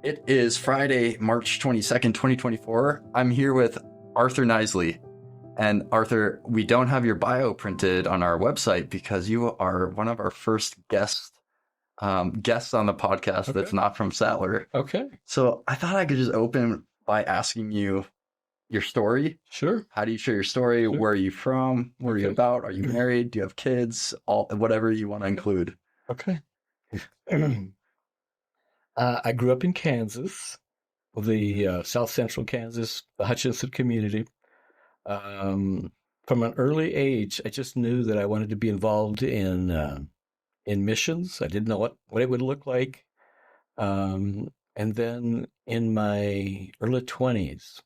It is Friday, March 22nd, 2024. I'm here with Arthur Nisly. And Arthur, we don't have your bio printed on our website because you are one of our first guests on the podcast that's Okay. not from Sattler. Okay. So I thought I could just open by asking you your story. Sure. How do you share your story? Sure. Where are you from? Where are you Okay. about? Are you married? Do you have kids? All whatever you want to include. Okay. I grew up in Kansas, the South Central Kansas, the Hutchinson community. Um, from an early age, I just knew that I wanted to be involved in missions. I didn't know what it would look like. And then in my early 20s,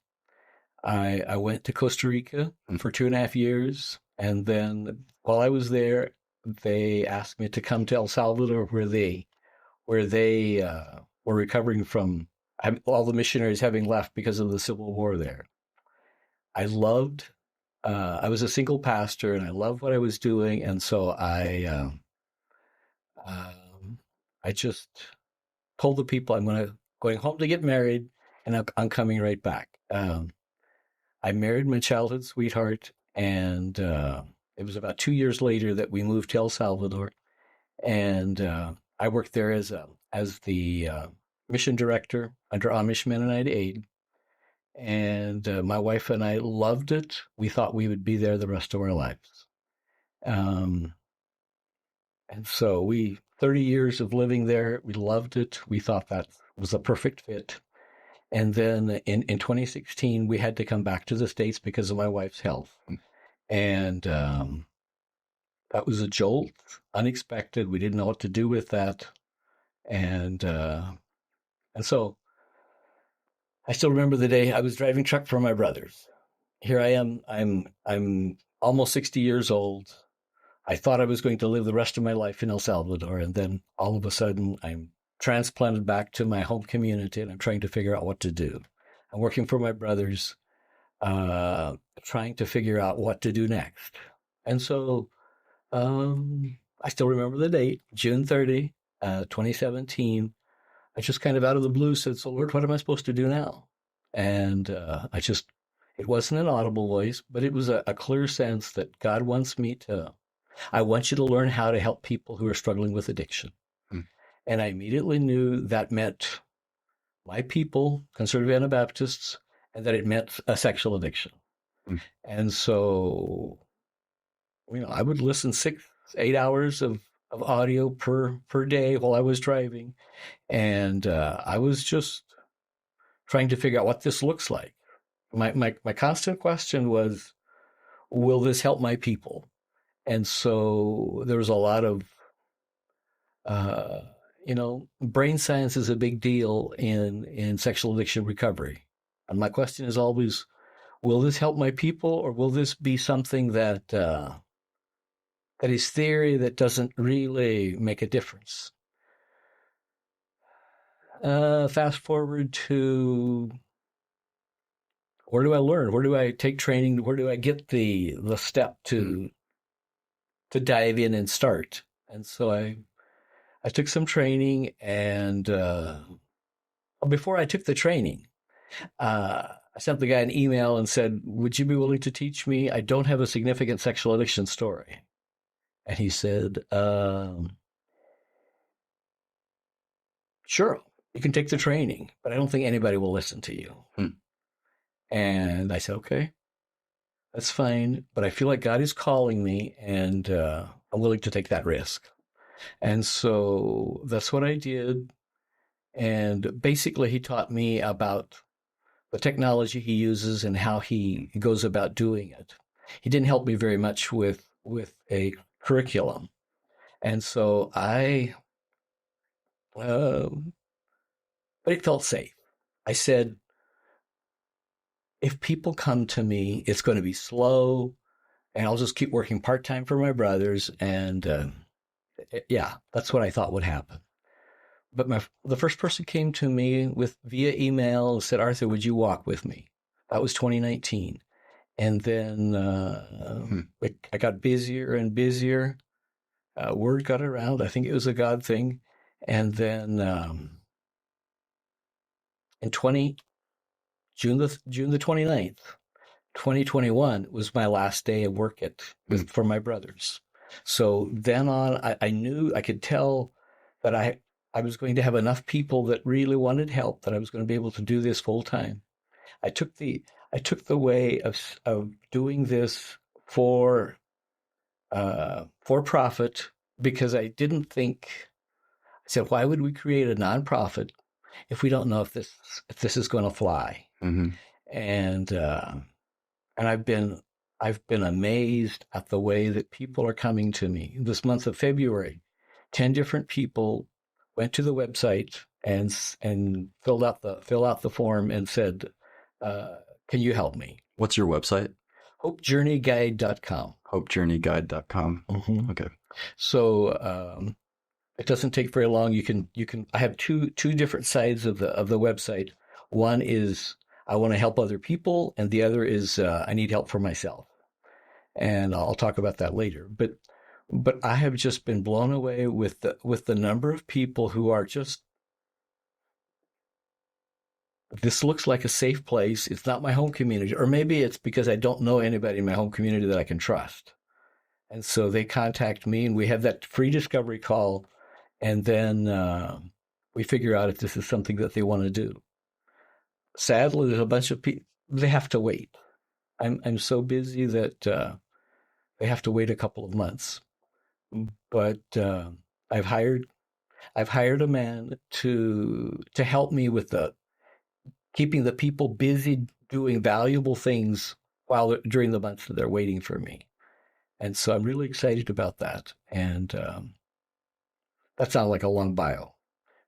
I went to Costa Rica for 2.5 years. And then while I was there, they asked me to come to El Salvador, where they were recovering from all the missionaries having left because of the civil war there. I loved. I was a single pastor, and I loved what I was doing, and so I just told the people going home to get married, and I'm coming right back. I married my childhood sweetheart, and it was about 2 years later that we moved to El Salvador, and I worked there as the mission director under Amish Mennonite Aid. And my wife and I loved it. We thought we would be there the rest of our lives. Um, and so 30 years of living there, we loved it. We thought that was a perfect fit. And then in 2016, we had to come back to the States because of my wife's health. And that was a jolt, unexpected. We didn't know what to do with that. And so I still remember the day I was driving truck for my brothers. Here I am. I'm almost 60 years old. I thought I was going to live the rest of my life in El Salvador, and then all of a sudden I'm transplanted back to my home community, and I'm trying to figure out what to do. I'm working for my brothers, trying to figure out what to do next. And so I still remember the date, June 30, 2017. I just kind of out of the blue said, "So Lord, what am I supposed to do now?" And it wasn't an audible voice, but it was a clear sense that God wants I want you to learn how to help people who are struggling with addiction. Hmm. And I immediately knew that meant my people, conservative Anabaptists, and that it meant a sexual addiction. Hmm. And so, I would listen 8 hours of audio per day while I was driving. And I was just trying to figure out what this looks like. My constant question was, will this help my people? And so there was a lot of, uh, brain science is a big deal in sexual addiction recovery. And my question is always, will this help my people, or will this be something that is theory that doesn't really make a difference? Fast forward to, where do I learn? Where do I take training? Where do I get the step to dive in and start? And so I took some training, and before I took the training, I sent the guy an email and said, "Would you be willing to teach me? I don't have a significant sexual addiction story." And he said, "Sure, you can take the training, but I don't think anybody will listen to you." Hmm. And I said, "Okay, that's fine, but I feel like God is calling me, and I'm willing to take that risk." And so that's what I did. And basically, he taught me about the technology he uses and how he goes about doing it. He didn't help me very much with a curriculum. And so but it felt safe. I said, if people come to me, it's going to be slow, and I'll just keep working part time for my brothers. And yeah, that's what I thought would happen. But the first person came to me via email and said, "Arthur, would you walk with me?" That was 2019. And then I got busier and busier. Word got around. I think it was a God thing. And then in June the 29th, 2021 was my last day of work for my brothers. So then on, I knew, I could tell that I was going to have enough people that really wanted help, that I was going to be able to do this full time. I took the way of doing this for profit, because I didn't think. I said, why would we create a nonprofit if we don't know if this is going to fly? Mm-hmm. And I've been amazed at the way that people are coming to me. This month of February, 10 different people went to the website and filled out the form and said, "Can you help me?" What's your website? HopeJourneyGuide.com. HopeJourneyGuide.com. Mm-hmm. Okay. So it doesn't take very long. You can. I have two different sides of the website. One is I want to help other people, and the other is I need help for myself. And I'll talk about that later. But I have just been blown away with the number of people who are just, this looks like a safe place. It's not my home community, or maybe it's because I don't know anybody in my home community that I can trust. And so they contact me, and we have that free discovery call, and then we figure out if this is something that they want to do. Sadly, there's a bunch of people, they have to wait. I'm so busy that they have to wait a couple of months. But I've hired a man to help me with keeping the people busy doing valuable things during the months that they're waiting for me. And so I'm really excited about that. And that sounds like a long bio.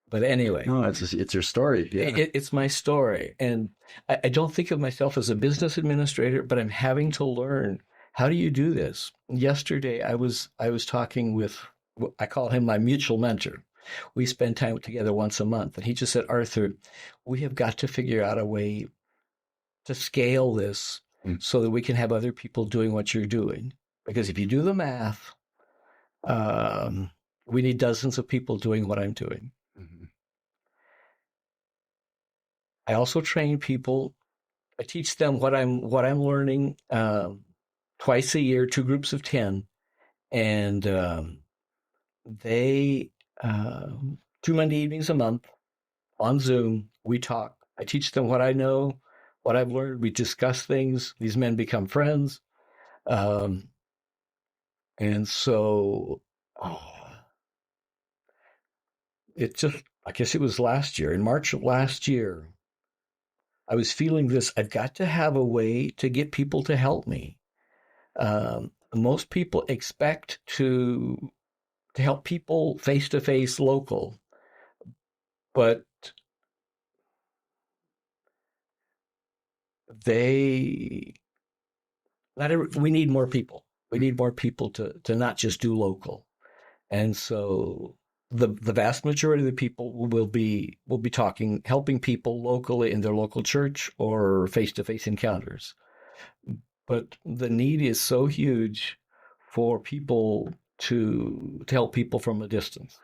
But anyway. No, it's your story. Yeah. It's my story. And I don't think of myself as a business administrator, but I'm having to learn, how do you do this? Yesterday, I was talking with, I call him my mutual mentor. We spend time together once a month. And he just said, Arthur, we have got to figure out a way to scale this so that we can have other people doing what you're doing. Because if you do the math, we need dozens of people doing what I'm doing. Mm-hmm. I also train people. I teach them what I'm learning twice a year, 2 groups of 10, and they 2 Monday evenings a month on Zoom. We talk. I teach them what I know, what I've learned. We discuss things. These men become friends, and so it just, I guess it was last year, in March of last year, I was feeling this. I've got to have a way to get people to help me. Most people expect to help people face to face, local, but we need more people. We need more people to not just do local, and so the vast majority of the people will be helping people locally in their local church or face to face encounters. But the need is so huge for people to help people from a distance.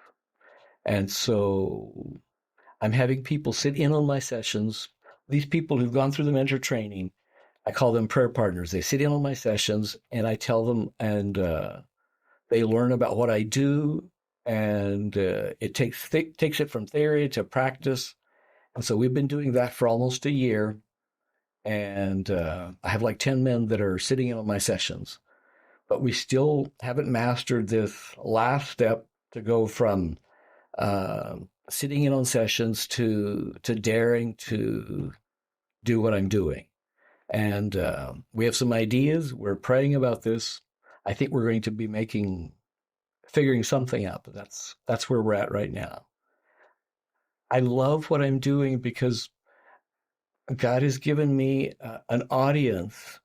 And so I'm having people sit in on my sessions. These people who've gone through the mentor training, I call them prayer partners. They sit in on my sessions and I tell them, and they learn about what I do, and it takes it from theory to practice. And so we've been doing that for almost a year. And I have like 10 men that are sitting in on my sessions. But we still haven't mastered this last step to go from sitting in on sessions to daring to do what I'm doing. And we have some ideas. We're praying about this. I think we're going to be figuring something out, but that's where we're at right now. I love what I'm doing because God has given me an audience.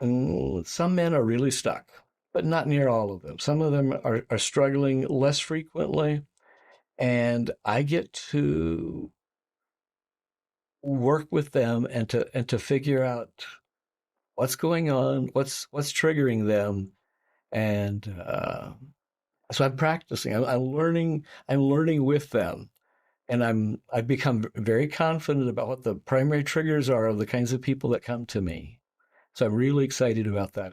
Some men are really stuck, but not near all of them. Some of them are struggling less frequently, and I get to work with them and to figure out what's going on, what's triggering them, and so I'm practicing. I'm learning with them, and I've become very confident about what the primary triggers are of the kinds of people that come to me. So I'm really excited about that.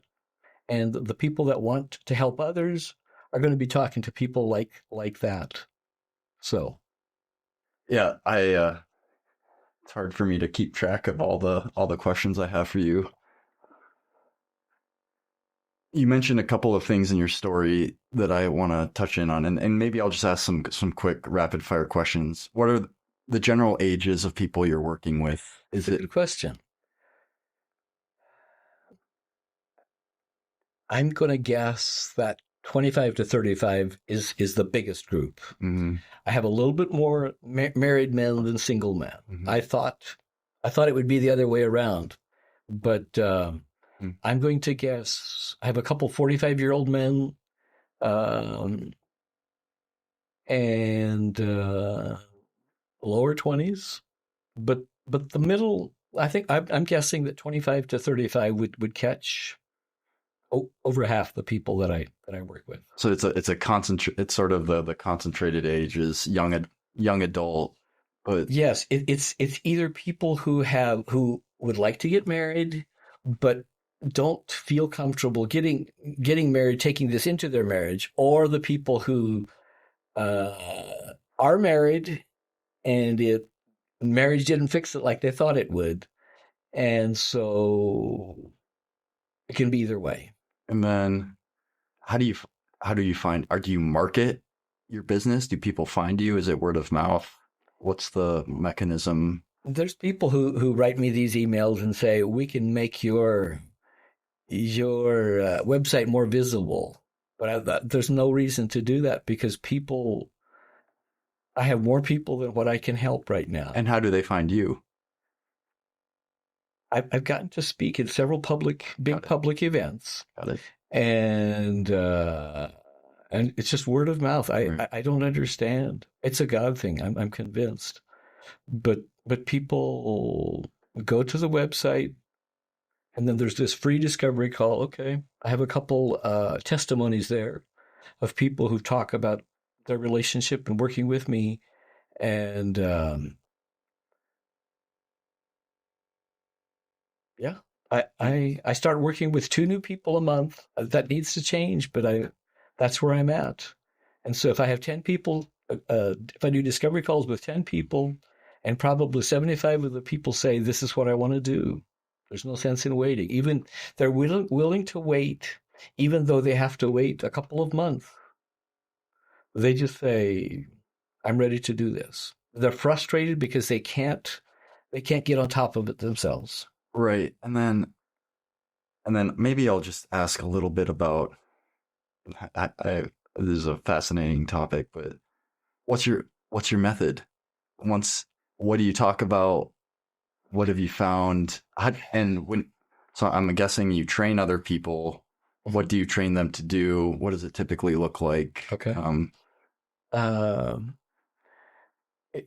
And the people that want to help others are going to be talking to people like that. So Yeah, it's hard for me to keep track of all the questions I have for you. You mentioned a couple of things in your story that I want to touch in on, and maybe I'll just ask some quick rapid fire questions. What are the general ages of people you're working with? Is it's a it good question. I'm going to guess that 25 to 35 is the biggest group. mm, I have a little bit more married men than single men. mhm, I thought it would be the other way around, but mm. I'm going to guess I have a couple 45-year-old men um, and lower 20s, but the middle. I think I'm guessing that 25 to 35 would catch over half the people that I work with. So it's sort of the concentrated age is young adult, but Yes, it's either people who would like to get married, but don't feel comfortable getting married, taking this into their marriage, or the people who are married and it marriage didn't fix it like they thought it would, and so it can be either way. and then how do you how do you find or do you market your business? Do people find you? Is it word of mouth? What's the mechanism? There's people who write me these emails and say we can make your website more visible. But there's no reason to do that because I have more people than what I can help right now. And how do they find you? I've gotten to speak at several big public events, Got it. and it's just word of mouth. Right. I don't understand. It's a God thing. I'm convinced. But people go to the website, and then there's this free discovery call. Okay, I have a couple testimonies there of people who talk about their relationship and working with me. And yeah, I start working with 2 new people a month. That needs to change, but that's where I'm at. And so if I have 10 people, if I do discovery calls with 10 people, and probably 75 of the people say, this is what I want to do, there's no sense in waiting. Even they're willing to wait, even though they have to wait a couple of months. They just say, I'm ready to do this. They're frustrated because they can't get on top of it themselves. Right. And then maybe I'll just ask a little bit about this is a fascinating topic, but what's your method? Once what do you talk about? What have you found? And when so I'm guessing you train other people. What do you train them to do? What does it typically look like? Okay. Um,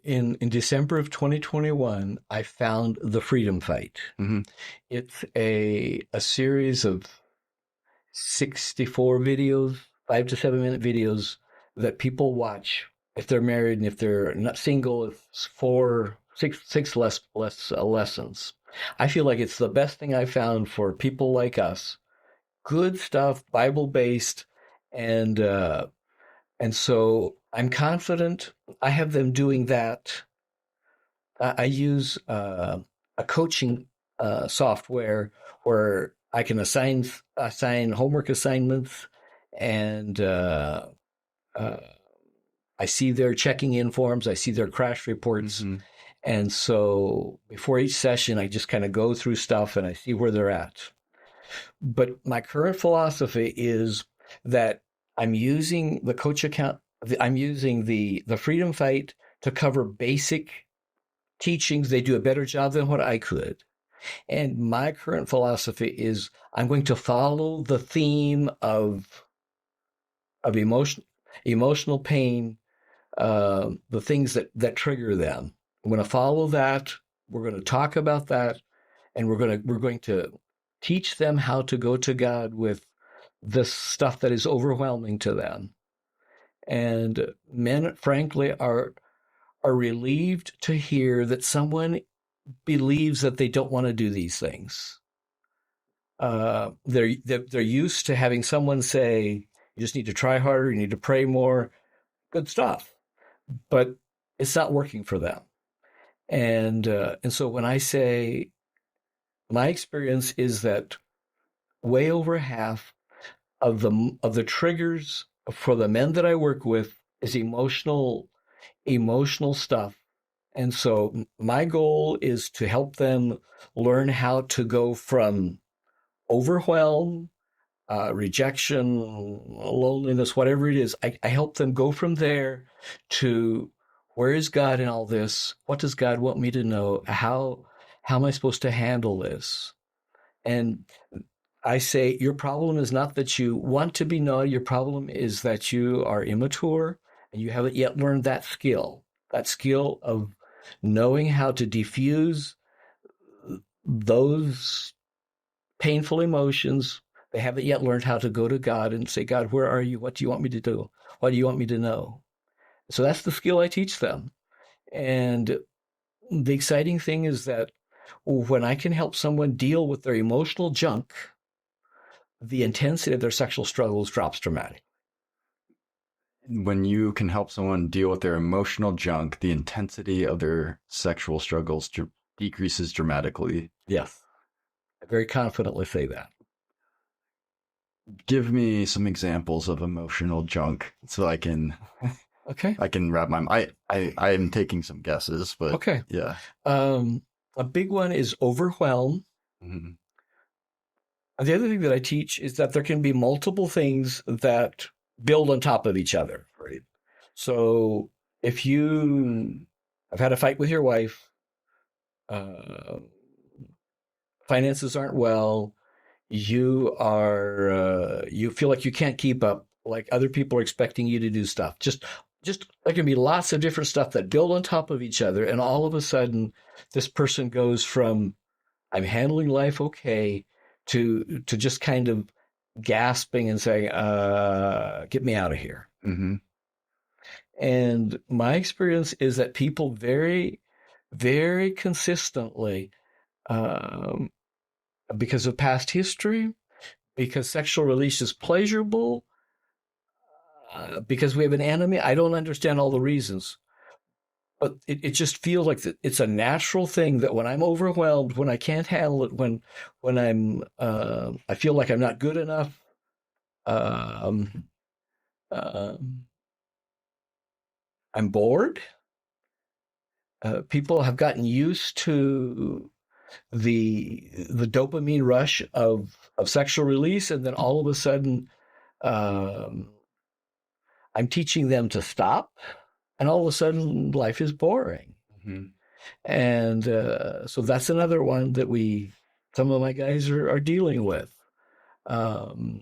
in December of 2021, I found the Freedom Fight. Mhm. It's a series of 64 videos, 5 to 7 minute videos that people watch if they're married and if they're not single. It's six less lessons. I feel like it's the best thing I found for people like us. Good stuff, Bible based, and and so I'm confident. I have them doing that. I use a coaching software where I can assign homework assignments, and uh, I see their checking in forms. I see their crash reports, Mhm. and so before each session, I just kind of go through stuff and I see where they're at. But my current philosophy is that I'm using the coach account. I'm using the Freedom Fight to cover basic teachings. They do a better job than what I could. And my current philosophy is I'm going to follow the theme of emotional pain, the things that trigger them. I'm going to follow that. We're going to talk about that, and we're going to teach them how to go to God with this stuff that is overwhelming to them. And men, frankly, are are relieved to hear that someone believes that they don't want to do these things. They're used to having someone say, you just need to try harder, you need to pray more, good stuff, but it's not working for them. And so when I say, my experience is that way over half of the triggers for the men that I work with is emotional stuff. And so my goal is to help them learn how to go from overwhelm, rejection, loneliness, whatever it is. I help them go from there to, where is God in all this? What does God want me to know? How am I supposed to handle this? And I say, your problem is not that you want to be known. Your problem is that you are immature and you haven't yet learned that skill of knowing how to diffuse those painful emotions. They haven't yet learned how to go to God and say, God, where are you? What do you want me to do? What do you want me to know? So that's the skill I teach them. And the exciting thing is that when I can help someone deal with their emotional junk, the intensity of their sexual struggles drops dramatically. When you can help someone deal with their emotional junk, the intensity of their sexual struggles decreases dramatically. Yes. I very confidently say that. Give me some examples of emotional junk so I can wrap my mind. I am taking some guesses, but okay. Yeah. A big one is overwhelm. Mm-hmm. The other thing that I teach is that there can be multiple things that build on top of each other. Right? So if you have had a fight with your wife, finances aren't well, you feel like you can't keep up, like other people are expecting you to do stuff. Just there can be lots of different stuff that build on top of each other, and all of a sudden, this person goes from, I'm handling life okay, to just kind of gasping and saying, get me out of here. Mm-hmm. And my experience is that people very, very consistently, because of past history, because sexual release is pleasurable, because we have an enemy. I don't understand all the reasons, but it just feels like it's a natural thing that when I'm overwhelmed, when I can't handle it, when I feel like I'm not good enough, um, I'm bored. People have gotten used to the dopamine rush of sexual release, and then all of a sudden, I'm teaching them to stop, and all of a sudden, life is boring. Mm-hmm. And so that's another one that some of my guys are dealing with. So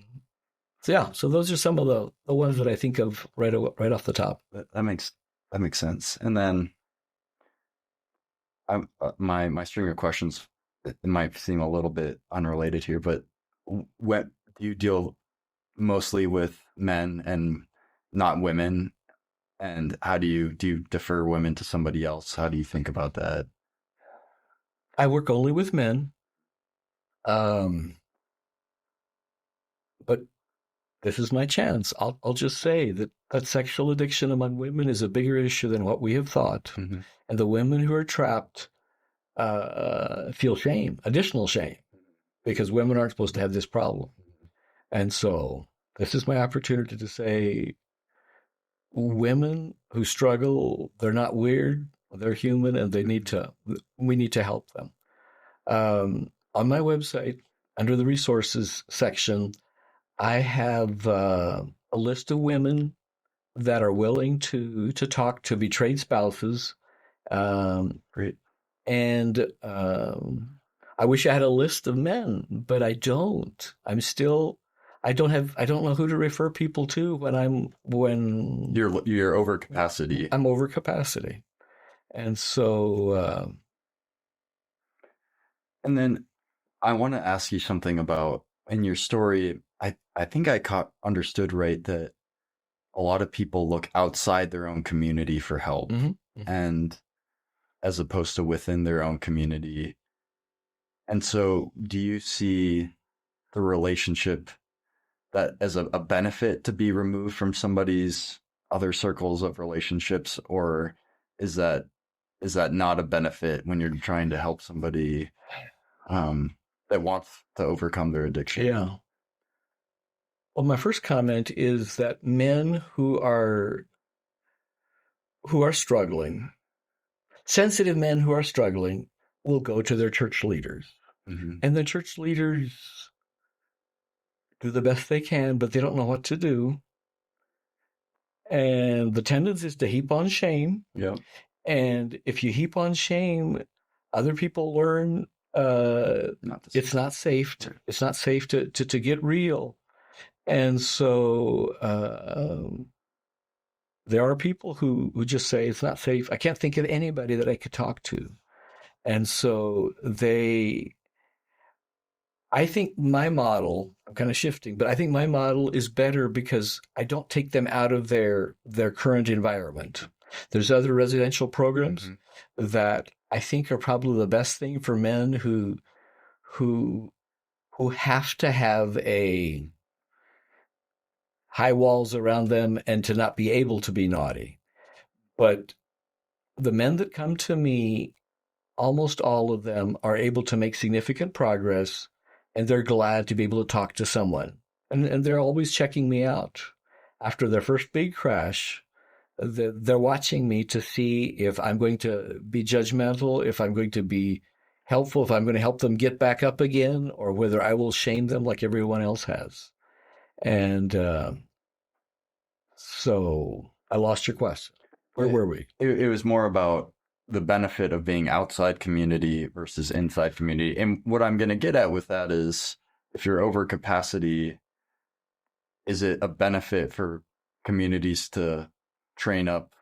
those are some of the ones that I think of right off the top. That makes sense. And then my string of questions, it might seem a little bit unrelated here, but what do you deal mostly with men and not women? And how do you defer women to somebody else? How do you think about that? I work only with men. But this is my chance. I'll just say that sexual addiction among women is a bigger issue than what we have thought. Mm-hmm. And the women who are trapped feel shame, additional shame, because women aren't supposed to have this problem. And so this is my opportunity to say, women who struggle, they're not weird, they're human, and we need to help them. On my website, under the resources section, I have a list of women that are willing to talk to betrayed spouses. Great. And I wish I had a list of men, but I don't. I don't know who to refer people to when You're over capacity. I'm over capacity. And so and then I want to ask you something about, in your story, I think I understood right that a lot of people look outside their own community for help. Mm-hmm. and as opposed to within their own community. And so do you see the relationship that as a benefit to be removed from somebody's other circles of relationships, or is that not a benefit when you're trying to help somebody that wants to overcome their addiction? Yeah. Well, my first comment is that men who are struggling, sensitive men who are struggling, will go to their church leaders. Mm-hmm. And the church leaders do the best they can, but they don't know what to do. And the tendency is to heap on shame. Yep. And if you heap on shame, other people learn it's not safe. It's not safe to get real. And so there are people who just say it's not safe. I can't think of anybody that I could talk to. And so I think my model, I'm kind of shifting, but I think my model is better because I don't take them out of their current environment. There's other residential programs that I think are probably the best thing for men who have to have a high walls around them and to not be able to be naughty. But the men that come to me, almost all of them are able to make significant progress, and they're glad to be able to talk to someone. And they're always checking me out. After their first big crash, they're watching me to see if I'm going to be judgmental, if I'm going to be helpful, if I'm going to help them get back up again, or whether I will shame them like everyone else has. And so I lost your question. Where were we? It was more about the benefit of being outside community versus inside community. And what I'm going to get at with that is, if you're over capacity, is it a benefit for communities to train up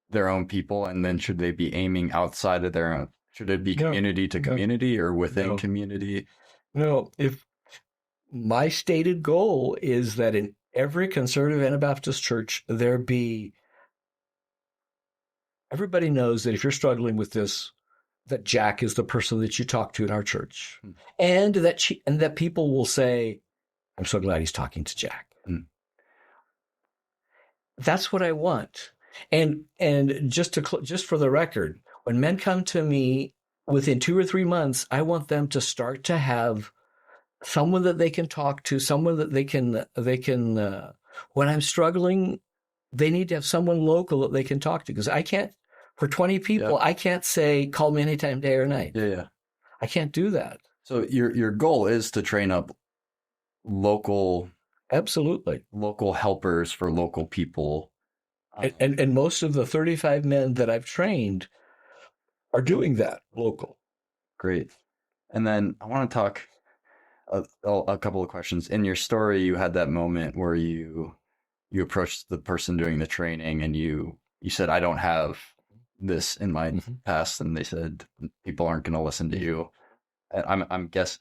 their own people? And then should they be aiming outside of their own? Should it be community to community or within community? No, if my stated goal is that in every conservative Anabaptist church, everybody knows that if you're struggling with this, that Jack is the person that you talk to in our church, and that people will say, "I'm so glad he's talking to Jack." That's what I want. And just for the record, when men come to me within 2 or 3 months, I want them to start to have someone that they can talk to, someone that they can. When I'm struggling, they need to have someone local that they can talk to, because I can't. For 20 people, I can't say, call me anytime, day or night. Yeah. I can't do that. So your goal is to train up local helpers for local people. And most of the 35 men that I've trained are doing that local. Great. And then I want to talk a couple of questions. In your story, you had that moment where you approached the person doing the training and you said, I don't have this in my past, and they said people aren't going to listen to you. And I'm guess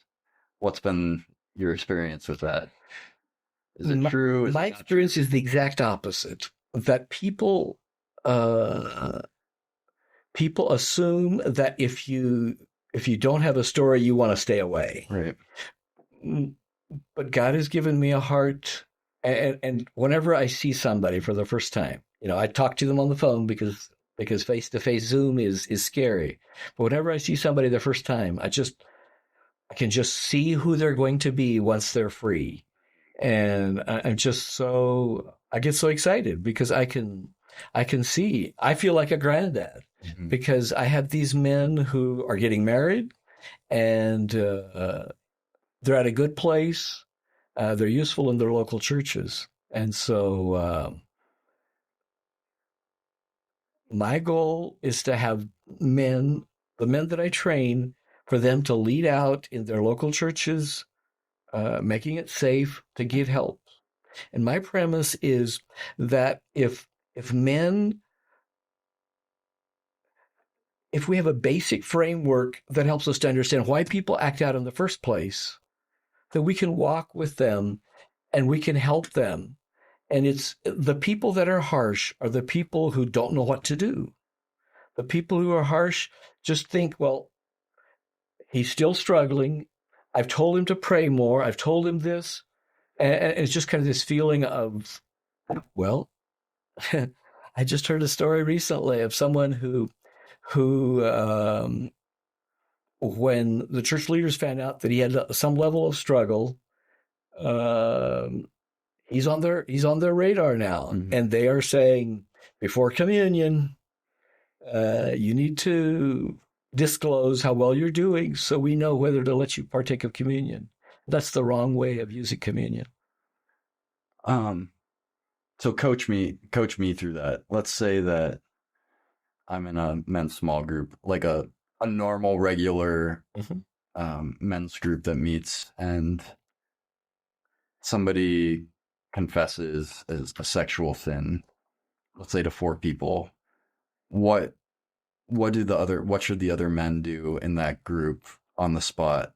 what's been your experience with that? Is it true? My experience is the exact opposite. That people assume that if you don't have a story, you want to stay away. Right. But God has given me a heart, and whenever I see somebody for the first time, I talk to them on the phone because face-to-face Zoom is scary. But whenever I see somebody the first time, I can just see who they're going to be once they're free. And I get so excited because I can see, I feel like a granddad because I have these men who are getting married and they're at a good place. They're useful in their local churches. And so my goal is to have the men that I train, for them to lead out in their local churches, making it safe to give help. And my premise is that if we have a basic framework that helps us to understand why people act out in the first place, that we can walk with them and we can help them. And it's the people that are harsh are the people who don't know what to do. The people who are harsh just think, well, he's still struggling. I've told him to pray more. I've told him this. And it's just kind of this feeling of, well, I just heard a story recently of someone who when the church leaders found out that he had some level of struggle, he's on their radar now, and they are saying before communion, you need to disclose how well you're doing, so we know whether to let you partake of communion. That's the wrong way of using communion. So coach me through that. Let's say that I'm in a men's small group, like a normal, regular men's group that meets, and somebody confesses as a sexual sin, let's say to 4 people. What should the other men do in that group on the spot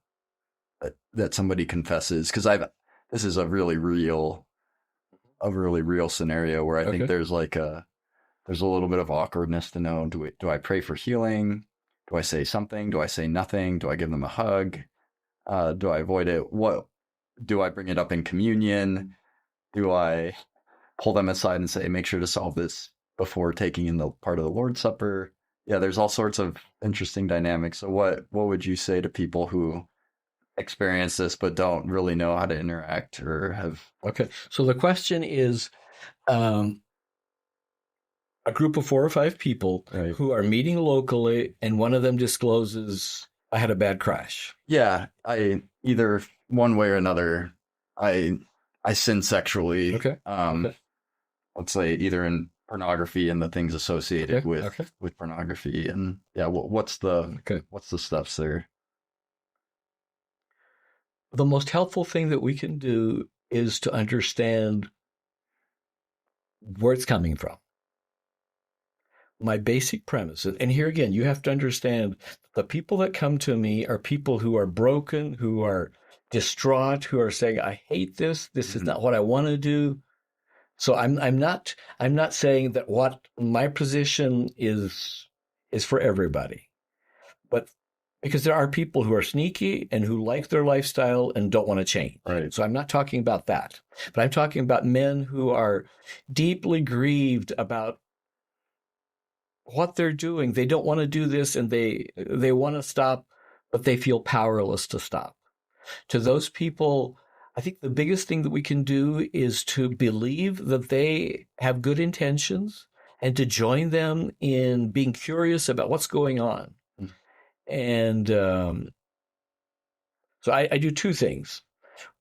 that somebody confesses? Because this is a really real scenario where I think there's there's a little bit of awkwardness to know, do I pray for healing? Do I say something? Do I say nothing? Do I give them a hug? Do I avoid it? What do I bring it up in communion? Do I pull them aside and say, make sure to solve this before taking in the part of the Lord's Supper? Yeah, there's all sorts of interesting dynamics. So what would you say to people who experience this but don't really know how to interact or have... Okay, so the question is, a group of 4 or 5 people who are meeting locally, and one of them discloses, I had a bad crash. Yeah, I either one way or another, I sin sexually. Okay. Let's say either in pornography and the things associated with pornography, and yeah, what's the steps there? The most helpful thing that we can do is to understand where it's coming from. My basic premise, and here again, you have to understand the people that come to me are people who are broken, who are distraught, who are saying, I hate this. This is not what I want to do. So I'm not saying that what my position is for everybody, but because there are people who are sneaky and who like their lifestyle and don't want to change. Right. So I'm not talking about that, but I'm talking about men who are deeply grieved about what they're doing. They don't want to do this, and they want to stop, but they feel powerless to stop. To those people, I think the biggest thing that we can do is to believe that they have good intentions and to join them in being curious about what's going on. And so I do 2 things.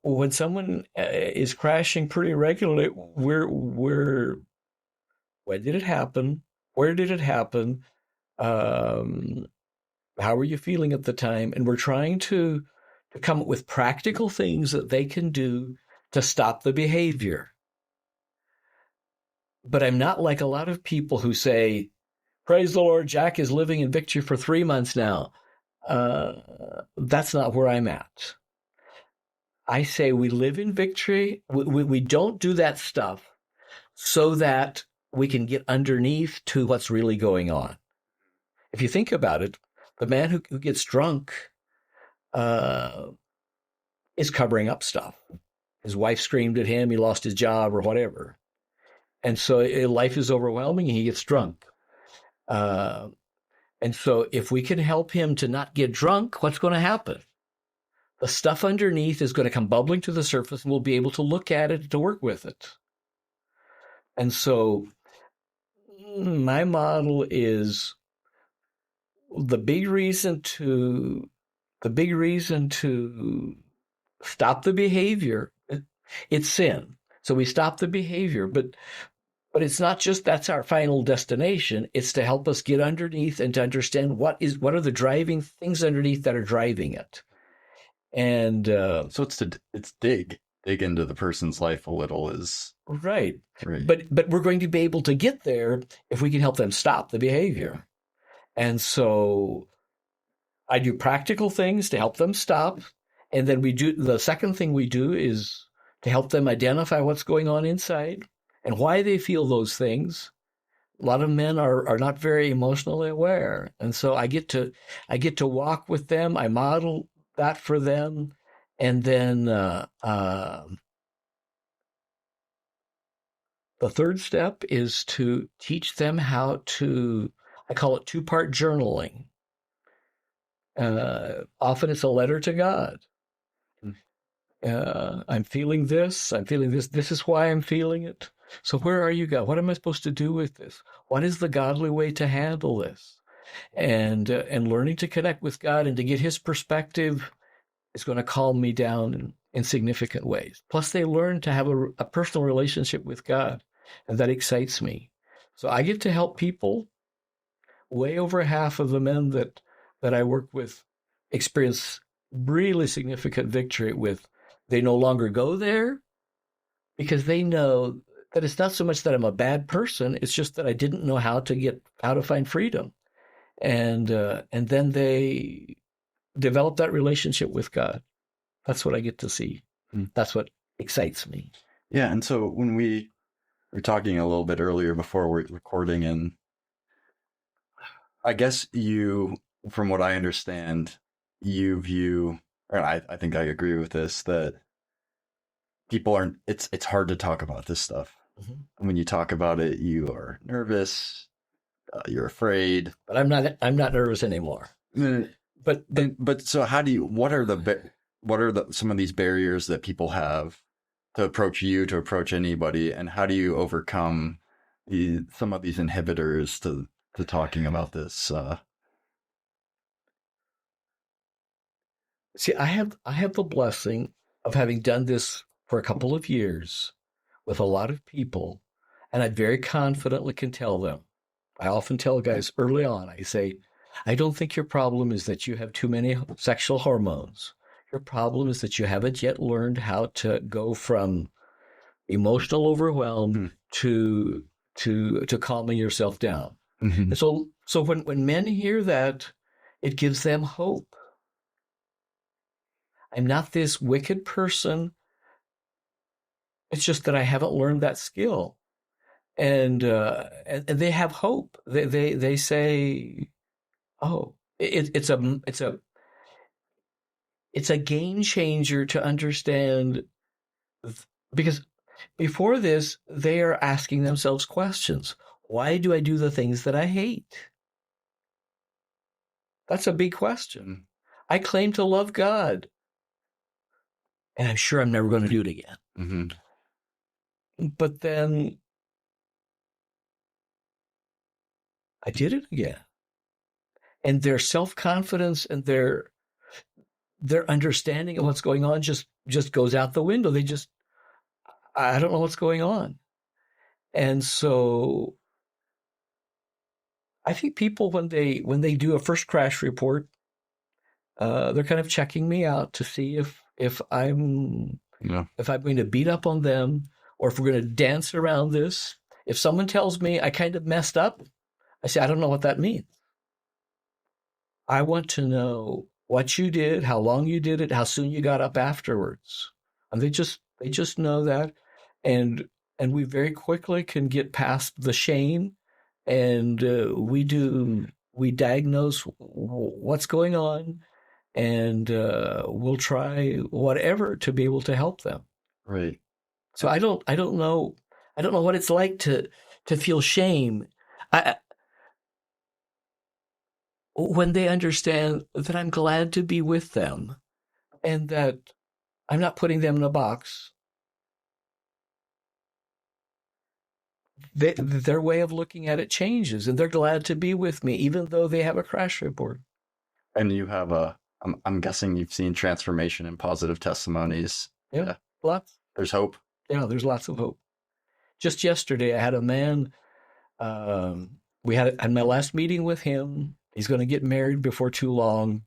When someone is crashing pretty regularly, when did it happen? Where did it happen? How were you feeling at the time? And we're trying to come up with practical things that they can do to stop the behavior. But I'm not like a lot of people who say, praise the Lord, Jack is living in victory for 3 months now. That's not where I'm at. I say we live in victory. We don't do that stuff so that we can get underneath to what's really going on. If you think about it, the man who gets drunk is covering up stuff. His wife screamed at him, he lost his job or whatever. And so life is overwhelming and he gets drunk. And so if we can help him to not get drunk, what's going to happen? The stuff underneath is going to come bubbling to the surface, and we'll be able to look at it, to work with it. And so my model is the big reason to stop the behavior. It's sin. So we stop the behavior, but it's not just that's our final destination. It's to help us get underneath and to understand what are the driving things underneath that are driving it. And so it's dig into the person's life a little is right. But we're going to be able to get there if we can help them stop the behavior. And so I do practical things to help them stop. And then the second thing we do is to help them identify what's going on inside. and why they feel those things. A lot of men are not very emotionally aware, and so I get to walk with them. I model that for them, and then the third step is to teach them how to. I call it two-part journaling. Often it's a letter to God. I'm feeling this. I'm feeling this. This is why I'm feeling it. So where are you, God? What am I supposed to do with this? What is the godly way to handle this? And learning to connect with God and to get His perspective is going to calm me down in significant ways. Plus, they learn to have a personal relationship with God, and that excites me. So I get to help people. Way over half of the men that I work with experience really significant victory with. They no longer go there because they know that it's not so much that I'm a bad person, it's just that I didn't know how to find freedom. And then they develop that relationship with God. That's what I get to see. That's what excites me. Yeah, and so when we were talking a little bit earlier before we're recording, and I guess you, from what I understand, you view, and I think I agree with this, that people aren't, it's hard to talk about this stuff. Mm-hmm. When you talk about it, you are nervous, you're afraid. But I'm not nervous anymore. But so how do you, what are some of these barriers that people have to approach you, to approach anybody, and how do you overcome some of these inhibitors to talking about this? See, I have the blessing of having done this for a couple of years with a lot of people, and I very confidently can tell them. I often tell guys early on, I say, I don't think your problem is that you have too many sexual hormones. Your problem is that you haven't yet learned how to go from emotional overwhelm to calming yourself down. Mm-hmm. And so when men hear that, it gives them hope. I'm not this wicked person. It's just that I haven't learned that skill. And they have hope. They say, "Oh, it's a game changer to understand." Because before this, they are asking themselves questions. Why do I do the things that I hate? That's a big question. I claim to love God, and I'm sure I'm never going to do it again. Mm-hmm. But then I did it again. And their self-confidence and their understanding of what's going on just goes out the window. I don't know what's going on. And so I think people, when they do a first crash report, they're kind of checking me out to see if I'm going to beat up on them or if we're going to dance around this. If someone tells me I kind of messed up, I say, I don't know what that means. I want to know what you did, how long you did it, how soon you got up afterwards. And they just know that. And we very quickly can get past the shame, and we diagnose what's going on, and we'll try whatever to be able to help them. Right. So I don't know what it's like to feel shame. When they understand that I'm glad to be with them and that I'm not putting them in a box, their way of looking at it changes, and they're glad to be with me, even though they have a crash report. And you have I'm guessing you've seen transformation and positive testimonies. Yeah, lots. There's hope. Yeah, there's lots of hope. Just yesterday, I had a man, we had my last meeting with him. He's going to get married before too long.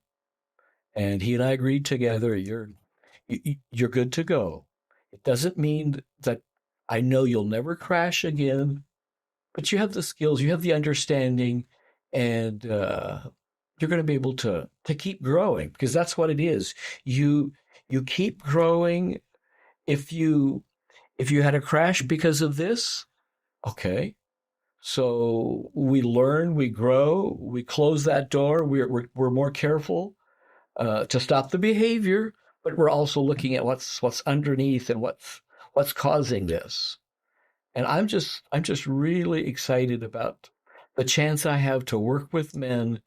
And he and I agreed together, you're good to go. It doesn't mean that I know you'll never crash again, but you have the skills, you have the understanding, and you're going to be able to keep growing, because that's what it is. You keep growing. If you had a crash because of this, Okay. So we learn, we grow, we close that door. We're more careful to stop the behavior, but we're also looking at what's underneath and what's causing this. And I'm just really excited about the chance I have to work with men,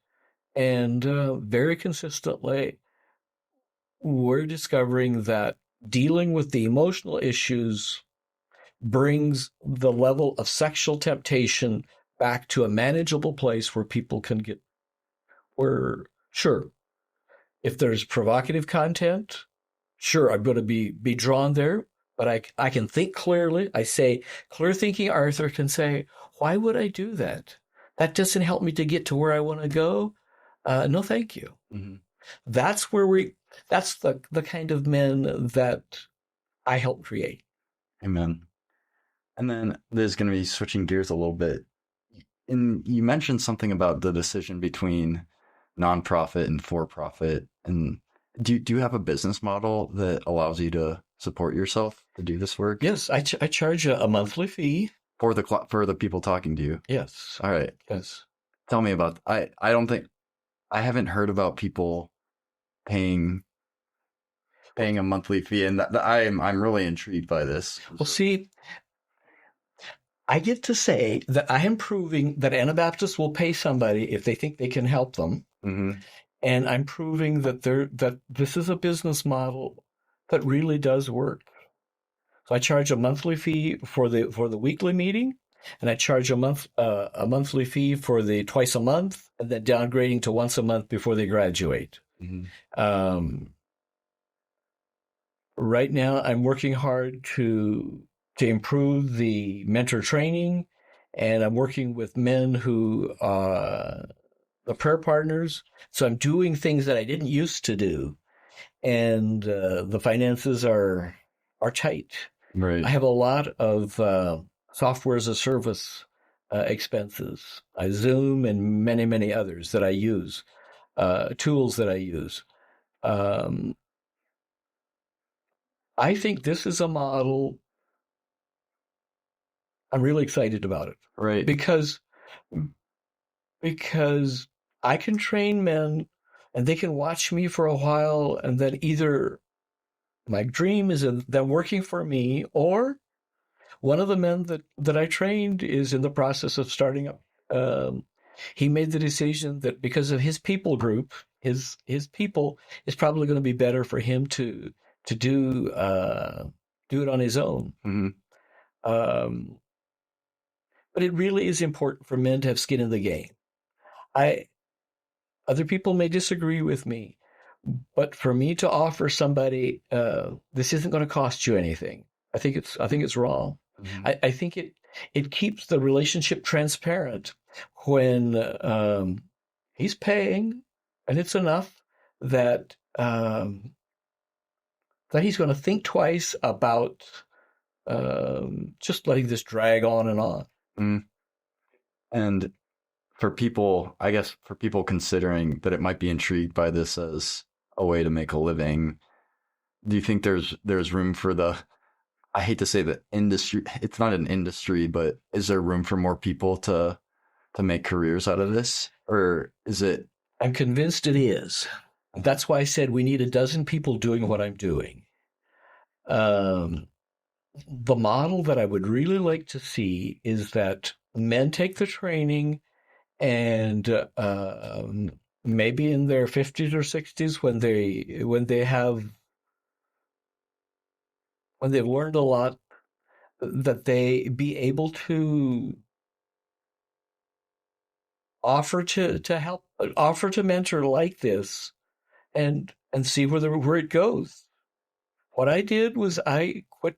and very consistently, we're discovering that dealing with the emotional issues brings the level of sexual temptation back to a manageable place where people can get, where, sure, if there's provocative content, sure, I'm going to be drawn there, but I can think clearly. I say, clear thinking Arthur can say, why would I do that? That doesn't help me to get to where I want to go. No, thank you. Mhm. That's where that's the kind of men that I help create. Amen. And then there's going to be switching gears a little bit. And you mentioned something about the decision between nonprofit and for profit. And do you have a business model that allows you to support yourself to do this work? Yes, I charge a monthly fee. For the people talking to you. Yes. All right. Yes. Tell me about. I don't think I haven't heard about people paying a monthly fee, and I'm really intrigued by this. Well, see, I get to say that I am proving that Anabaptists will pay somebody if they think they can help them. Mm-hmm. And I'm proving that this is a business model that really does work. So I charge a monthly fee for the weekly meeting, and I charge a monthly fee for the twice a month, and then downgrading to once a month before they graduate. Mm-hmm. Right now, I'm working hard to improve the mentor training, and I'm working with men who the prayer partners. So I'm doing things that I didn't used to do, and the finances are tight. Right. I have a lot of software as a service expenses, Zoom and many others that I use, tools that I use. Um, I think this is a model. I'm really excited about it Right. because I can train men and they can watch me for a while, and then either my dream is them working for me, or one of the men that I trained is in the process of starting up. He made the decision that because of his people group, his people is probably going to be better for him to do it on his own. Mm-hmm. Um, but it really is important for men to have skin in the game. I Other people may disagree with me, but for me to offer somebody this isn't going to cost you anything, I think it's wrong. Mm-hmm. I think it keeps the relationship transparent when he's paying, and it's enough that that he's going to think twice about just letting this drag on and on. Mm-hmm. And for people, I guess for people considering that it might be intrigued by this as a way to make a living, do you think there's room for the, I hate to say the industry, it's not an industry, but is there room for more people to make careers out of this? Or is it? I'm convinced it is. That's why I said we need a dozen people doing what I'm doing. Um, the model that I would really like to see is that men take the training, and maybe in their 50s or 60s, when they've learned a lot, that they be able to offer to help, offer to mentor like this, and see where it goes. What I did was I quit.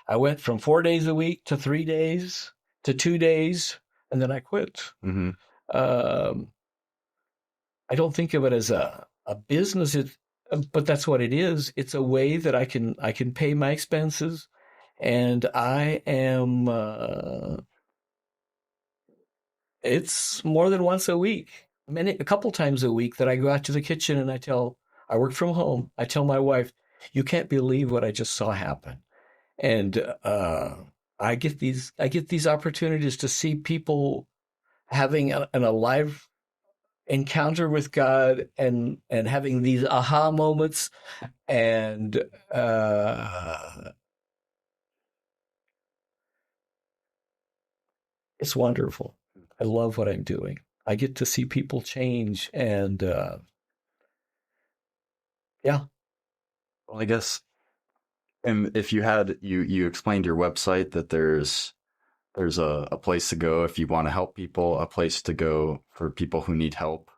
I went from 4 days a week to 3 days to 2 days, and then I quit. Mm-hmm. Um, I don't think of it as a business, but that's what it is. It's a way that I can pay my expenses, and I am. It's more than once a week, a couple times a week that I go out to the kitchen and I work from home. I tell my wife, "You can't believe what I just saw happen," and I get these opportunities to see people having an alive encounter with God and having these aha moments, and it's wonderful. I love what I'm doing. I get to see people change, and yeah. Well, I guess, and if you had you explained your website that there's a place to go if you want to help people, a place to go for people who need help.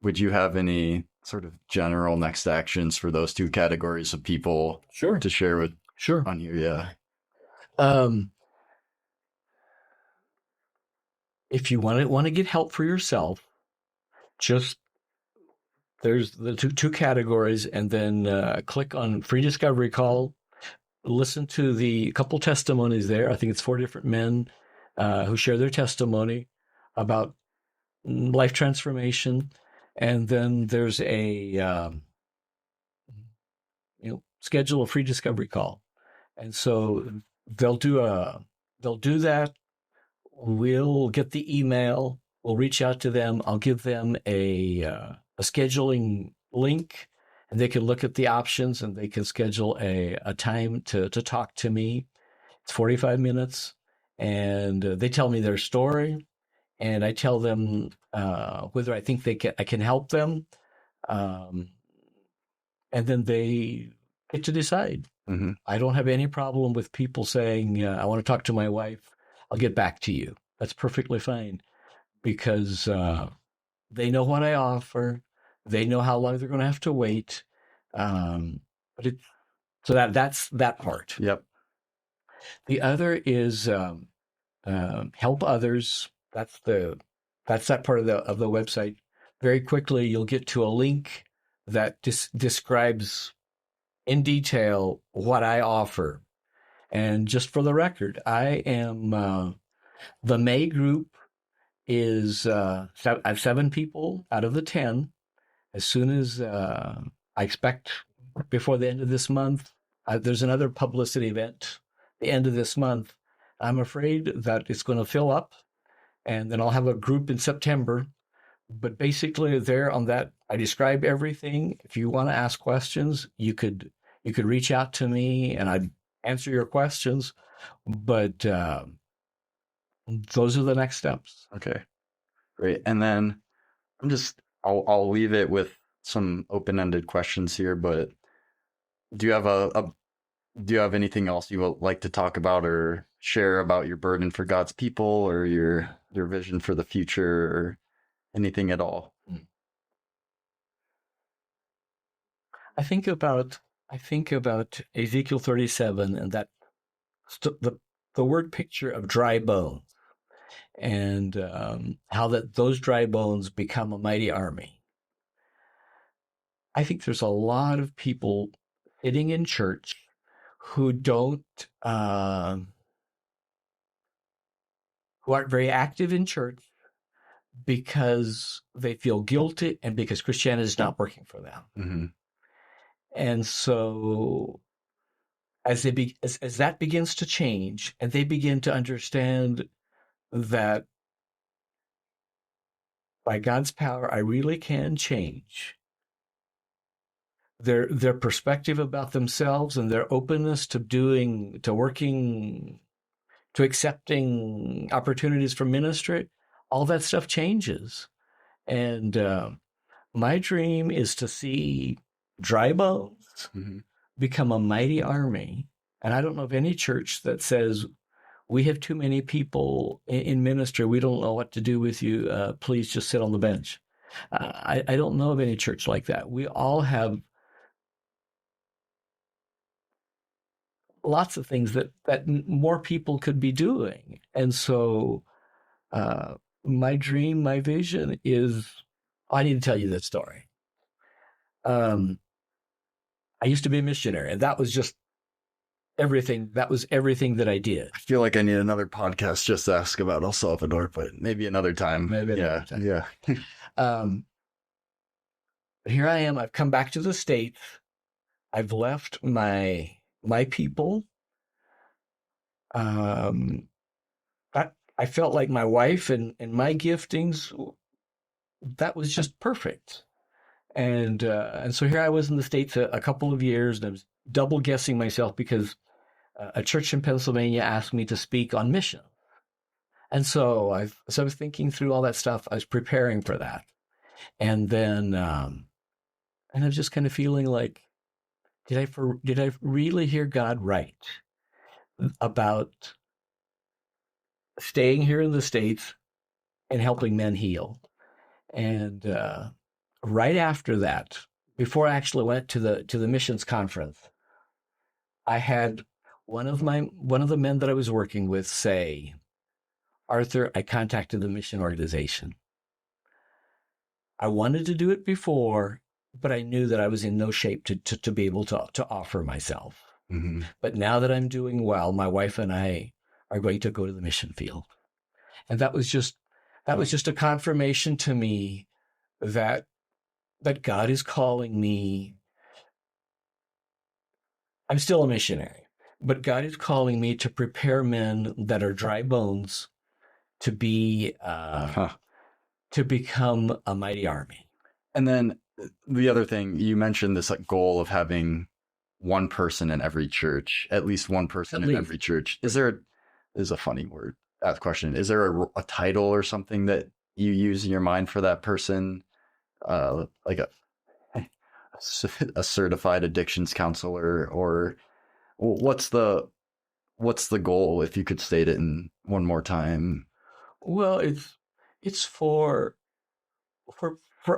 Would you have any sort of general next actions for those two categories of people Sure. to share with Sure. on here? Yeah. If you want to get help for yourself, just there's the two categories, and then click on free discovery call. Listen to the couple testimonies there. I think it's 4 different men who share their testimony about life transformation, and then there's a schedule a free discovery call, and so they'll do that. We'll get the email. We'll reach out to them. I'll give them a scheduling link, and they can look at the options, and they can schedule a time to talk to me. It's 45 minutes, and they tell me their story, and I tell them whether I think I can help them, um, and then they get to decide. Mm-hmm. I don't have any problem with people saying, I want to talk to my wife. I'll get back to you. That's perfectly fine, because they know what I offer. They know how long they're going to have to wait. Um, but that's that part. Yep. The other is help others. That's that part of the website. Very quickly, you'll get to a link that describes in detail what I offer. And just for the record, I am the May group is I have 7 people out of the 10. As soon as I expect before the end of this month, there's another publicity event the end of this month. I'm afraid that it's going to fill up, and then I'll have a group in September. But basically, there on that, I describe everything. If you want to ask questions, you could reach out to me, and I'd answer your questions. But those are the next steps. Okay. Great. And then I'll leave it with some open-ended questions here, but do you have do you have anything else you would like to talk about or share about your burden for God's people or your vision for the future or anything at all? I think about Ezekiel 37 and that the word picture of dry bones, and how those dry bones become a mighty army. I think there's a lot of people sitting in church who don't who aren't very active in church because they feel guilty and because Christianity is not working for them. Mm-hmm. And so as that begins to change and they begin to understand that by God's power I really can change their perspective about themselves and their openness to working, to accepting opportunities for ministry, all that stuff changes. And my dream is to see dry bones Mm-hmm. become a mighty army. And I don't know of any church that says, we have too many people in ministry. We don't know what to do with you. Please just sit on the bench. I don't know of any church like that. We all have lots of things that more people could be doing. And so my dream, my vision is, I need to tell you this story. I used to be a missionary, and that was just everything. That was everything that I did. I feel like I need another podcast just to ask about El Salvador, but maybe another time. Maybe another time. Yeah. But here I am. I've come back to the States. I've left my people. Um, I felt like my wife and my giftings, that was just perfect. And so here I was in the States a couple of years, and I was double guessing myself because a church in Pennsylvania asked me to speak on mission. And so I was thinking through all that stuff. I was preparing for that. And then, and I was just kind of feeling like, did I really hear God right about staying here in the States and helping men heal? And right after that, before I actually went to the missions conference, I had one of the men that I was working with say, Arthur, I contacted the mission organization. I wanted to do it before, but I knew that I was in no shape to be able to offer myself. Mm-hmm. But now that I'm doing well, my wife and I are going to go to the mission field. And that was just a confirmation to me that God is calling me. I'm still a missionary, but God is calling me to prepare men that are dry bones to be to become a mighty army. And then the other thing, you mentioned this goal of having one person in every church, at least one person in every church. Is a funny word, that question. Is there a title or something that you use in your mind for that person? Like a certified addictions counselor, or what's the goal, if you could state it in one more time? Well, it's for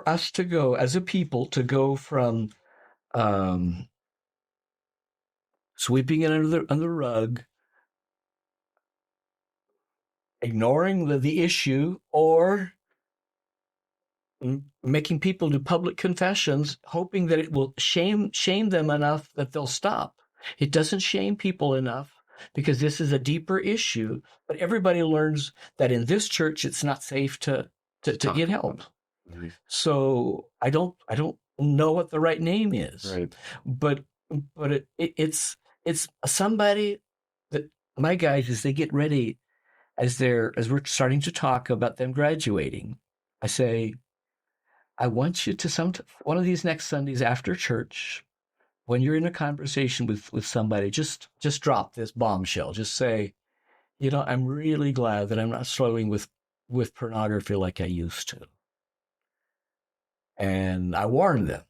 us to go as a people, to go from sweeping it under the rug, ignoring the issue, or making people do public confessions, hoping that it will shame them enough that they'll stop. It doesn't shame people enough because this is a deeper issue. But everybody learns that in this church, it's not safe to get help. Mm-hmm. So I don't know what the right name is, right? But it's somebody that my guys, as they get ready, as we're starting to talk about them graduating, I say, I want you to one of these next Sundays after church, when you're in a conversation with somebody, just drop this bombshell. Just say, I'm really glad that I'm not struggling with pornography like I used to. And I warn them,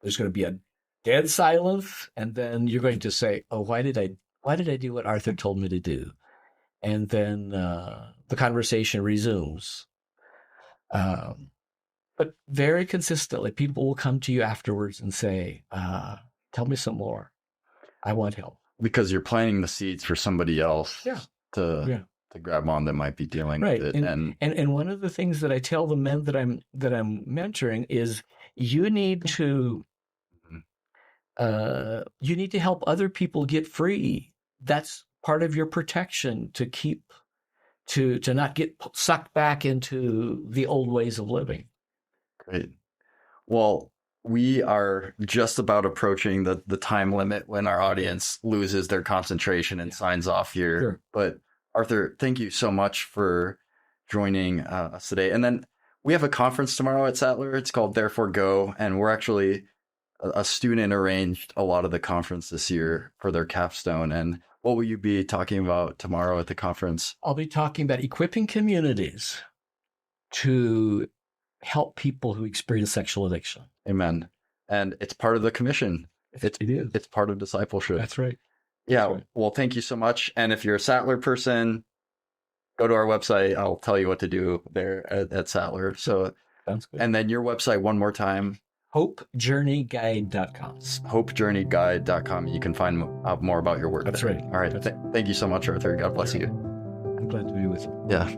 there's going to be a dead silence, and then you're going to say, oh, why did I do what Arthur told me to do? And then the conversation resumes. But very consistently, people will come to you afterwards and say, tell me some more. I want help. Because you're planting the seeds for somebody else to grab on that might be dealing with it. And one of the things that I tell the men that I'm mentoring is you need to help other people get free. That's part of your protection, to not get sucked back into the old ways of living. Great. Well, we are just about approaching the time limit when our audience loses their concentration and signs off here. Sure. But Arthur, thank you so much for joining us today. And then we have a conference tomorrow at Sattler. It's called Therefore Go. And we're actually, a student arranged a lot of the conference this year for their capstone. And what will you be talking about tomorrow at the conference? I'll be talking about equipping communities to help people who experience sexual addiction. Amen. And it's part of the commission. It is. It's part of discipleship. That's right. Yeah. That's right. Well, thank you so much. And if you're a Sattler person, go to our website. I'll tell you what to do there at Sattler. So, sounds good. And then your website one more time. HopeJourneyGuide.com. HopeJourneyGuide.com. You can find out more about your work. That's there. right. All right. Thank you so much, Arthur. God bless you. I'm glad to be with you. Yeah.